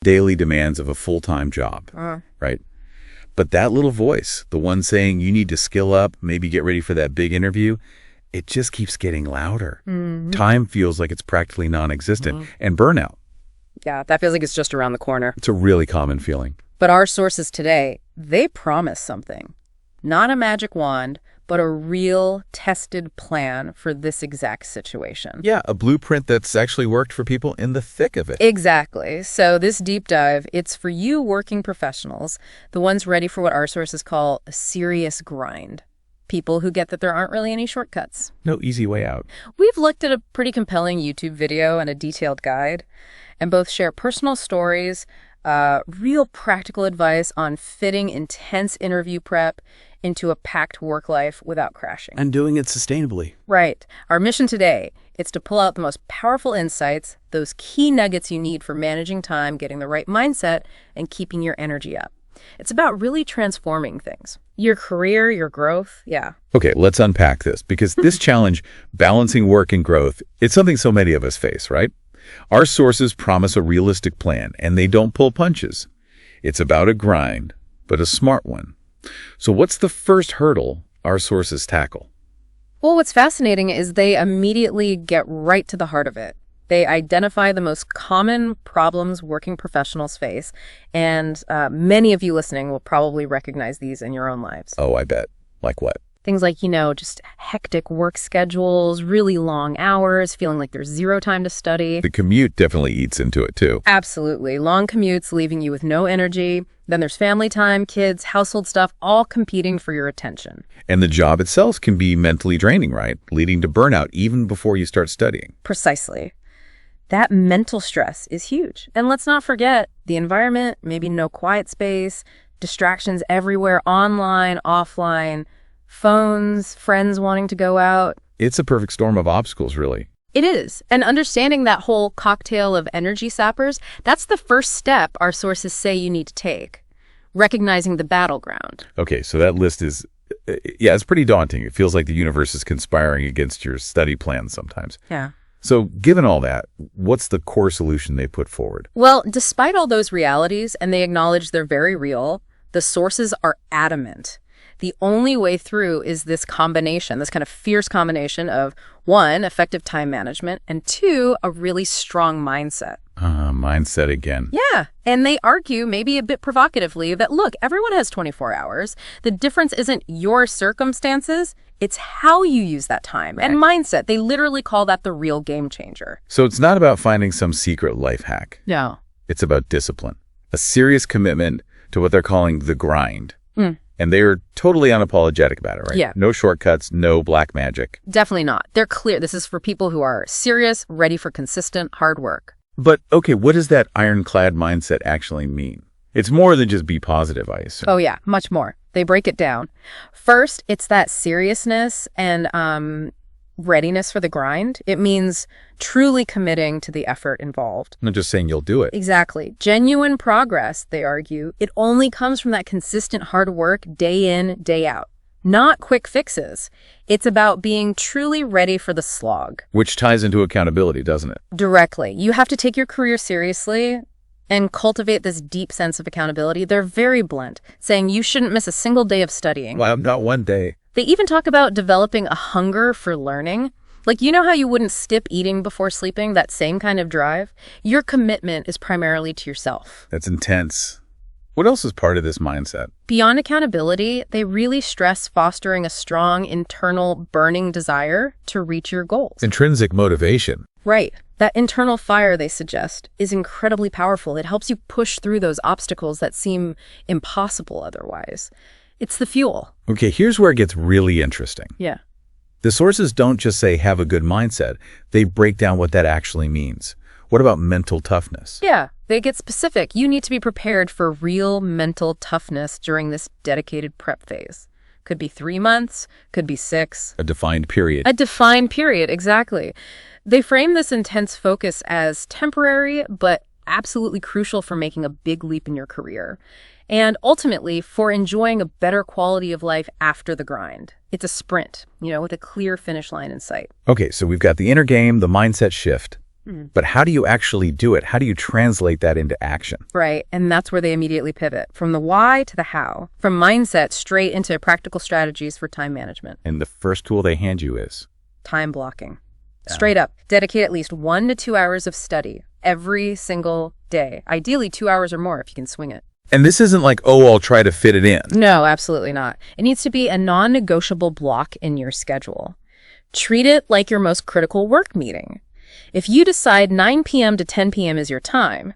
daily demands of a full-time job, right? But that little voice, the one saying you need to skill up, maybe get ready for that big interview, it just keeps getting louder. Time feels like it's practically non-existent. And burnout. Yeah, that feels like it's just around the corner. It's a really common feeling. But our sources today, they promise something. Not a magic wand, but a real tested plan for this exact situation. Yeah, a blueprint that's actually worked for people in the thick of it. Exactly. So this deep dive, it's for you working professionals, the ones ready for what our sources call a serious grind. People who get that there aren't really any shortcuts. No easy way out. We've looked at a pretty compelling YouTube video and a detailed guide, and both share personal stories, real practical advice on fitting intense interview prep into a packed work life without crashing. And doing it sustainably. Right. Our mission today, it's to pull out the most powerful insights, those key nuggets you need for managing time, getting the right mindset, and keeping your energy up. It's about really transforming things. Your career, your growth, yeah. Okay, let's unpack this, because this challenge, balancing work and growth, it's something so many of us face, right? Our sources promise a realistic plan, and they don't pull punches. It's about a grind, but a smart one. So what's the first hurdle our sources tackle? Well, what's fascinating is they immediately get right to the heart of it. They identify the most common problems working professionals face, and many of you listening will probably recognize these in your own lives. Oh, I bet. Like what? Things like, just hectic work schedules, really long hours, feeling like there's zero time to study. The commute definitely eats into it, too. Absolutely. Long commutes leaving you with no energy. Then there's family time, kids, household stuff, all competing for your attention. And the job itself can be mentally draining, right? Leading to burnout even before you start studying. Precisely. That mental stress is huge. And let's not forget the environment, maybe no quiet space, distractions everywhere, online, offline, phones, friends wanting to go out. It's a perfect storm of obstacles, really. It is. And understanding that whole cocktail of energy sappers, that's the first step our sources say you need to take. Recognizing the battleground. Okay, so that list is, it's pretty daunting. It feels like the universe is conspiring against your study plans sometimes. Yeah. So given all that, what's the core solution they put forward? Well, despite all those realities, and they acknowledge they're very real, the sources are adamant. The only way through is this combination, this kind of fierce combination of, 1, effective time management, and 2, a really strong mindset. Mindset again. Yeah. And they argue, maybe a bit provocatively, that, look, everyone has 24 hours. The difference isn't your circumstances, it's how you use that time. Right. And mindset. They literally call that the real game changer. So it's not about finding some secret life hack. No. It's about discipline. A serious commitment to what they're calling the grind. And they're totally unapologetic about it, right? Yeah. No shortcuts, no black magic. Definitely not. They're clear. This is for people who are serious, ready for consistent, hard work. But, okay, what does that ironclad mindset actually mean? It's more than just be positive, I assume. Oh, yeah, much more. They break it down. First, it's that seriousness and readiness for the grind. It means truly committing to the effort involved. Not just saying you'll do it. Exactly. Genuine progress, they argue, it only comes from that consistent hard work day in, day out. Not quick fixes. It's about being truly ready for the slog. Which ties into accountability, doesn't it? Directly. You have to take your career seriously and cultivate this deep sense of accountability. They're very blunt, saying you shouldn't miss a single day of studying. Well, not one day. They even talk about developing a hunger for learning. Like, how you wouldn't skip eating before sleeping, that same kind of drive? Your commitment is primarily to yourself. That's intense. What else is part of this mindset? Beyond accountability, they really stress fostering a strong internal burning desire to reach your goals. Intrinsic motivation. Right. That internal fire, they suggest, is incredibly powerful. It helps you push through those obstacles that seem impossible otherwise. It's the fuel. Okay, here's where it gets really interesting. Yeah. The sources don't just say have a good mindset. They break down what that actually means. What about mental toughness? Yeah, they get specific. You need to be prepared for real mental toughness during this dedicated prep phase. Could be 3 months, could be 6. A defined period. A defined period, exactly. They frame this intense focus as temporary, but absolutely crucial for making a big leap in your career. And ultimately, for enjoying a better quality of life after the grind. It's a sprint, with a clear finish line in sight. Okay, so we've got the inner game, the mindset shift. But how do you actually do it? How do you translate that into action? Right, and that's where they immediately pivot, from the why to the how, from mindset straight into practical strategies for time management. And the first tool they hand you is? Time blocking. Straight up, dedicate at least 1 to 2 hours of study every single day. Ideally 2 hours or more if you can swing it. And this isn't like, oh, I'll try to fit it in. No, absolutely not. It needs to be a non-negotiable block in your schedule. Treat it like your most critical work meeting. If you decide 9 p.m. to 10 p.m. is your time,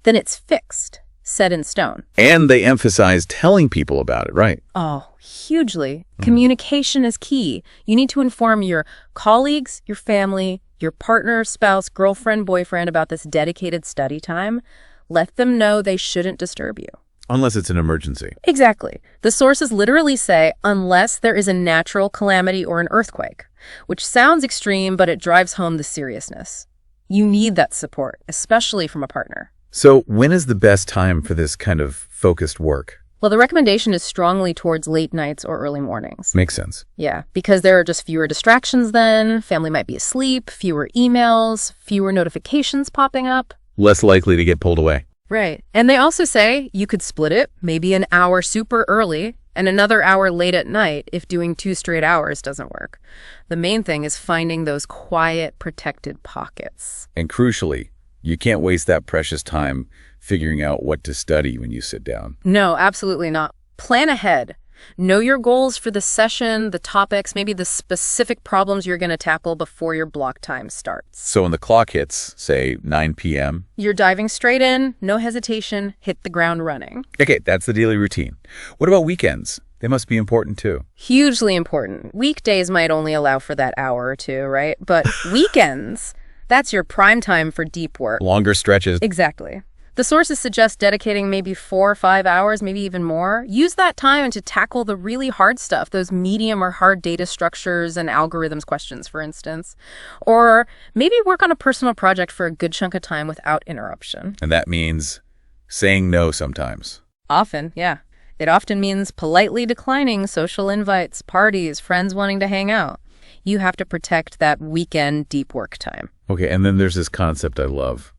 then it's fixed, set in stone. And they emphasize telling people about it, right? Oh, hugely. Communication is key. You need to inform your colleagues, your family, your partner, spouse, girlfriend, boyfriend about this dedicated study time. Let them know they shouldn't disturb you. Unless it's an emergency. Exactly. The sources literally say, unless there is a natural calamity or an earthquake, which sounds extreme, but it drives home the seriousness. You need that support, especially from a partner. So when is the best time for this kind of focused work? Well, the recommendation is strongly towards late nights or early mornings. Makes sense. Yeah, because there are just fewer distractions then, family might be asleep, fewer emails, fewer notifications popping up. Less likely to get pulled away. Right. And they also say you could split it, maybe an hour super early and another hour late at night if doing 2 straight hours doesn't work. The main thing is finding those quiet, protected pockets. And crucially, you can't waste that precious time figuring out what to study when you sit down. No, absolutely not. Plan ahead. Know your goals for the session, the topics, maybe the specific problems you're going to tackle before your block time starts. So when the clock hits, say 9 p.m. You're diving straight in, no hesitation, hit the ground running. Okay, that's the daily routine. What about weekends? They must be important too. Hugely important. Weekdays might only allow for that hour or two, right? But weekends, that's your prime time for deep work. Longer stretches. Exactly. The sources suggest dedicating maybe 4 or 5 hours, maybe even more. Use that time to tackle the really hard stuff, those medium or hard data structures and algorithms questions, for instance. Or maybe work on a personal project for a good chunk of time without interruption. And that means saying no sometimes. Often, yeah. It often means politely declining social invites, parties, friends wanting to hang out. You have to protect that weekend deep work time. Okay, and then there's this concept I love.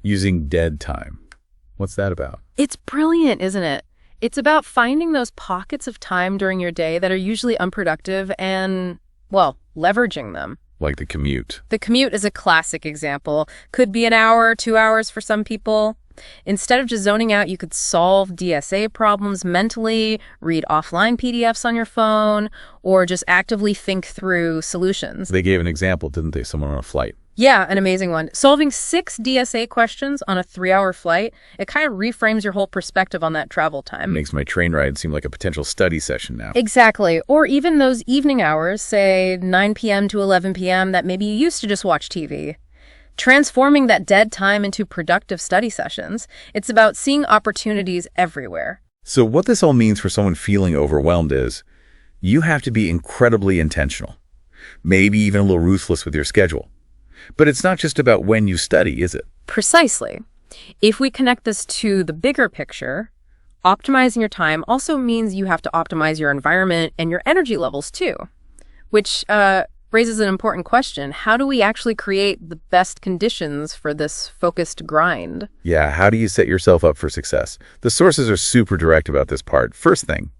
Using dead time. What's that about? It's brilliant, isn't it? It's about finding those pockets of time during your day that are usually unproductive and, well, leveraging them. Like the commute. The commute is a classic example. Could be an hour, 2 hours for some people. Instead of just zoning out, you could solve DSA problems mentally, read offline PDFs on your phone, or just actively think through solutions. They gave an example, didn't they? Someone on a flight. Yeah, an amazing one. Solving 6 DSA questions on a 3-hour flight, it kind of reframes your whole perspective on that travel time. Makes my train ride seem like a potential study session now. Exactly. Or even those evening hours, say 9 p.m. to 11 p.m. that maybe you used to just watch TV. Transforming that dead time into productive study sessions. It's about seeing opportunities everywhere. So what this all means for someone feeling overwhelmed is you have to be incredibly intentional, maybe even a little ruthless with your schedule. But it's not just about when you study, is it? Precisely. If we connect this to the bigger picture, optimizing your time also means you have to optimize your environment and your energy levels too, which raises an important question. How do we actually create the best conditions for this focused grind? Yeah, how do you set yourself up for success? The sources are super direct about this part. First thing,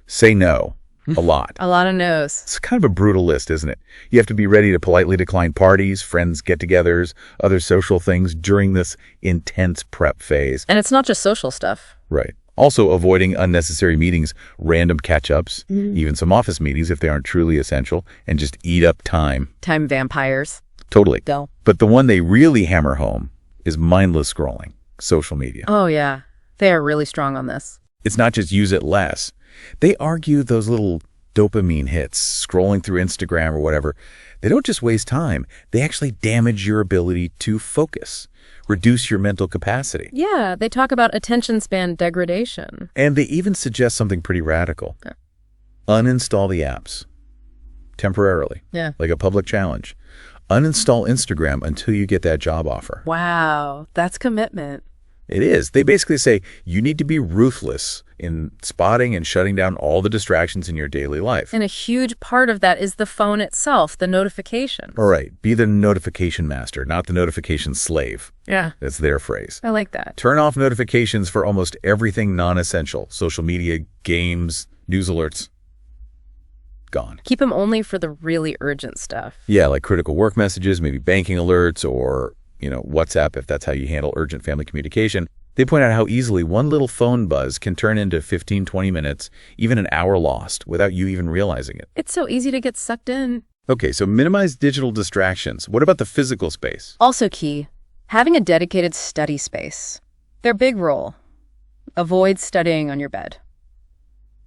say no. A lot. A lot of no's. It's kind of a brutal list, isn't it? You have to be ready to politely decline parties, friends get-togethers, other social things during this intense prep phase. And it's not just social stuff. Right. Also avoiding unnecessary meetings, random catch-ups, even some office meetings if they aren't truly essential, and just eat up time. Time vampires. Totally. Dull. But the one they really hammer home is mindless scrolling, social media. Oh, yeah. They are really strong on this. It's not just use it less. They argue those little dopamine hits, scrolling through Instagram or whatever, they don't just waste time. They actually damage your ability to focus, reduce your mental capacity. Yeah, they talk about attention span degradation. And they even suggest something pretty radical. Yeah. Uninstall the apps temporarily, like a public challenge. Uninstall Instagram until you get that job offer. Wow, that's commitment. It is. They basically say you need to be ruthless in spotting and shutting down all the distractions in your daily life. And a huge part of that is the phone itself, the notifications. All right. Be the notification master, not the notification slave. Yeah. That's their phrase. I like that. Turn off notifications for almost everything non-essential. Social media, games, news alerts. Gone. Keep them only for the really urgent stuff. Yeah, like critical work messages, maybe banking alerts, or, WhatsApp, if that's how you handle urgent family communication. They point out how easily one little phone buzz can turn into 15, 20 minutes, even an hour lost, without you even realizing it. It's so easy to get sucked in. Okay, so minimize digital distractions. What about the physical space? Also key, having a dedicated study space. Their big role. Avoid studying on your bed.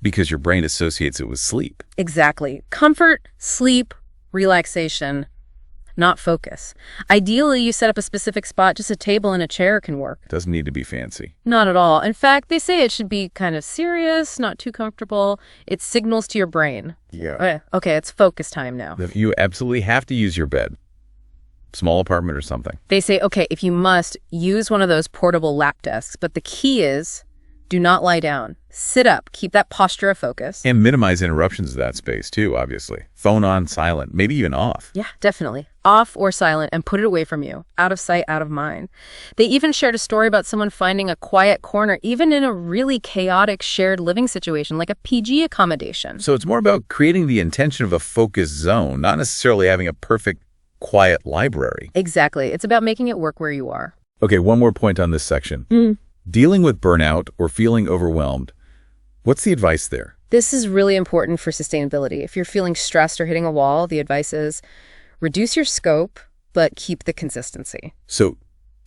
Because your brain associates it with sleep. Exactly. Comfort, sleep, relaxation, not focus. Ideally, you set up a specific spot. Just a table and a chair can work. Doesn't need to be fancy. Not at all. In fact, they say it should be kind of serious, not too comfortable. It signals to your brain. Yeah. Okay, it's focus time now. You absolutely have to use your bed. Small apartment or something. They say, okay, if you must, use one of those portable lap desks. But the key is, do not lie down. Sit up. Keep that posture of focus. And minimize interruptions to that space, too, obviously. Phone on, silent, maybe even off. Yeah, definitely. Off or silent, and put it away from you. Out of sight, out of mind. They even shared a story about someone finding a quiet corner, even in a really chaotic shared living situation, like a PG accommodation. So it's more about creating the intention of a focused zone, not necessarily having a perfect, quiet library. Exactly. It's about making it work where you are. Okay, one more point on this section. Dealing with burnout or feeling overwhelmed. What's the advice there? This is really important for sustainability. If you're feeling stressed or hitting a wall, the advice is reduce your scope, but keep the consistency. So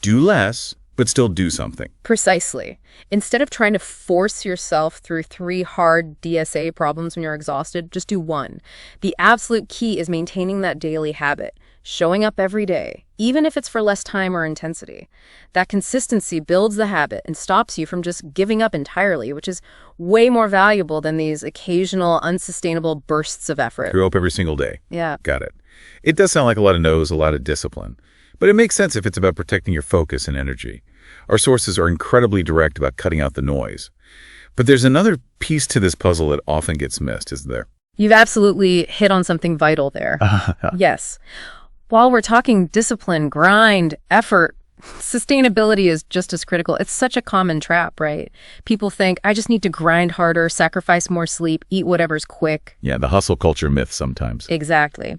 do less, but still do something. Precisely. Instead of trying to force yourself through 3 hard DSA problems when you're exhausted, just do 1. The absolute key is maintaining that daily habit, showing up every day, even if it's for less time or intensity. That consistency builds the habit and stops you from just giving up entirely, which is way more valuable than these occasional unsustainable bursts of effort. Grow up every single day. Yeah. Got it. It does sound like a lot of no's, a lot of discipline. But it makes sense if it's about protecting your focus and energy. Our sources are incredibly direct about cutting out the noise. But there's another piece to this puzzle that often gets missed, isn't there? You've absolutely hit on something vital there. Yes. While we're talking discipline, grind, effort, sustainability is just as critical. It's such a common trap, right? People think, I just need to grind harder, sacrifice more sleep, eat whatever's quick. Yeah, the hustle culture myth sometimes. Exactly.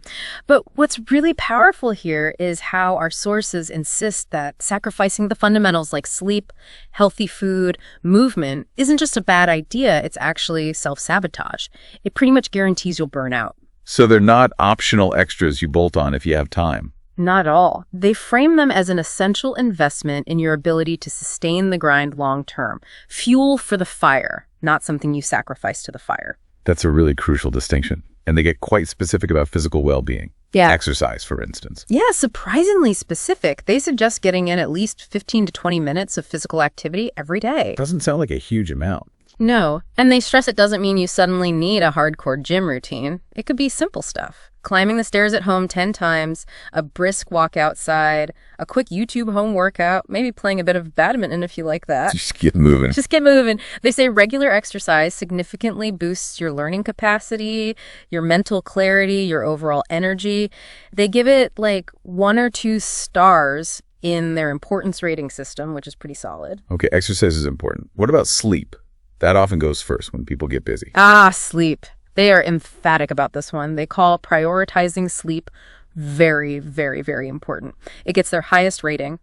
But what's really powerful here is how our sources insist that sacrificing the fundamentals like sleep, healthy food, movement isn't just a bad idea. It's actually self-sabotage. It pretty much guarantees you'll burn out. So they're not optional extras you bolt on if you have time. Not at all. They frame them as an essential investment in your ability to sustain the grind long term. Fuel for the fire, not something you sacrifice to the fire. That's a really crucial distinction. And they get quite specific about physical well-being. Yeah. Exercise, for instance. Yeah, surprisingly specific. They suggest getting in at least 15 to 20 minutes of physical activity every day. Doesn't sound like a huge amount. No, and they stress it doesn't mean you suddenly need a hardcore gym routine. It could be simple stuff. Climbing the stairs at home 10 times, a brisk walk outside, a quick YouTube home workout, maybe playing a bit of badminton if you like that. Just get moving. Just get moving. They say regular exercise significantly boosts your learning capacity, your mental clarity, your overall energy. They give it like 1 or 2 stars in their importance rating system, which is pretty solid. Okay, exercise is important. What about sleep? That often goes first when people get busy. Sleep. They are emphatic about this one. They call prioritizing sleep very, very, very important. It gets their highest rating,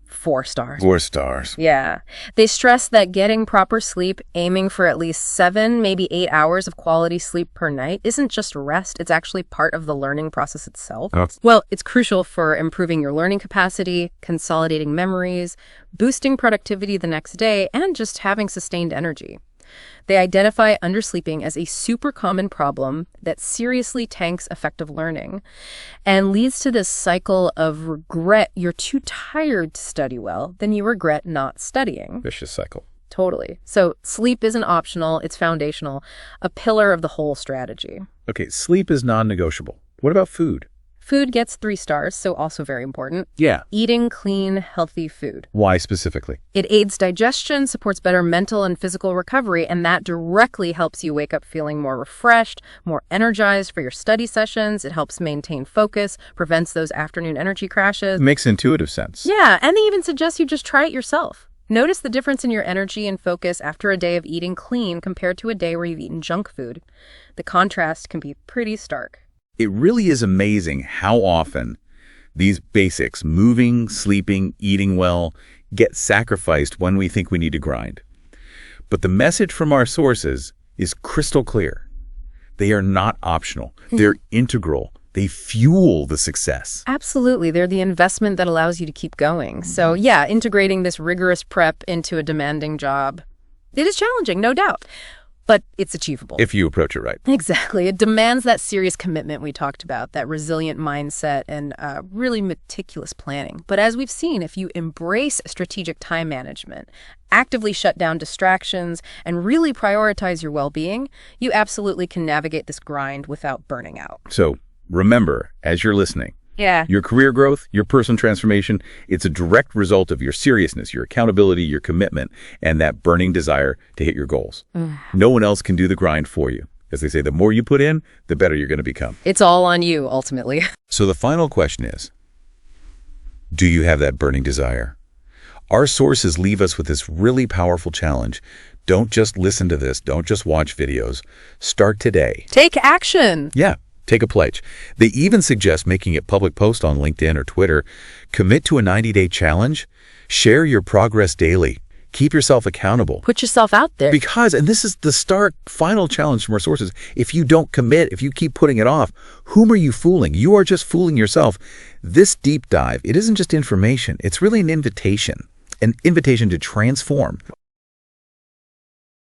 4 stars. 4 stars. Yeah. They stress that getting proper sleep, aiming for at least 7, maybe 8 hours of quality sleep per night, isn't just rest. It's actually part of the learning process itself. Oh. Well, it's crucial for improving your learning capacity, consolidating memories, boosting productivity the next day, and just having sustained energy. They identify undersleeping as a super common problem that seriously tanks effective learning and leads to this cycle of regret. You're too tired to study well, then you regret not studying. Vicious cycle. Totally. So sleep isn't optional, it's foundational, a pillar of the whole strategy. Okay, sleep is non-negotiable. What about food? Food gets 3 stars, so also very important. Yeah. Eating clean, healthy food. Why specifically? It aids digestion, supports better mental and physical recovery, and that directly helps you wake up feeling more refreshed, more energized for your study sessions. It helps maintain focus, prevents those afternoon energy crashes. Makes intuitive sense. Yeah, and they even suggest you just try it yourself. Notice the difference in your energy and focus after a day of eating clean compared to a day where you've eaten junk food. The contrast can be pretty stark. It really is amazing how often these basics, moving, sleeping, eating well, get sacrificed when we think we need to grind. But the message from our sources is crystal clear. They are not optional. They're integral. They fuel the success. Absolutely. They're the investment that allows you to keep going. So yeah, integrating this rigorous prep into a demanding job, it is challenging, no doubt. But it's achievable. If you approach it right. Exactly. It demands that serious commitment we talked about, that resilient mindset and really meticulous planning. But as we've seen, if you embrace strategic time management, actively shut down distractions, and really prioritize your well-being, you absolutely can navigate this grind without burning out. So remember, as you're listening, Yeah. your career growth, your personal transformation, it's a direct result of your seriousness, your accountability, your commitment, and that burning desire to hit your goals. No one else can do the grind for you. As they say, the more you put in, the better you're going to become. It's all on you, ultimately. So the final question is, do you have that burning desire? Our sources leave us with this really powerful challenge. Don't just listen to this. Don't just watch videos. Start today. Take action. Yeah. Take a pledge. They even suggest making a public post on LinkedIn or Twitter. Commit to a 90-day challenge. Share your progress daily. Keep yourself accountable. Put yourself out there. Because, and this is the stark final challenge from our sources, if you don't commit, if you keep putting it off, whom are you fooling? You are just fooling yourself. This deep dive, it isn't just information. It's really an invitation to transform.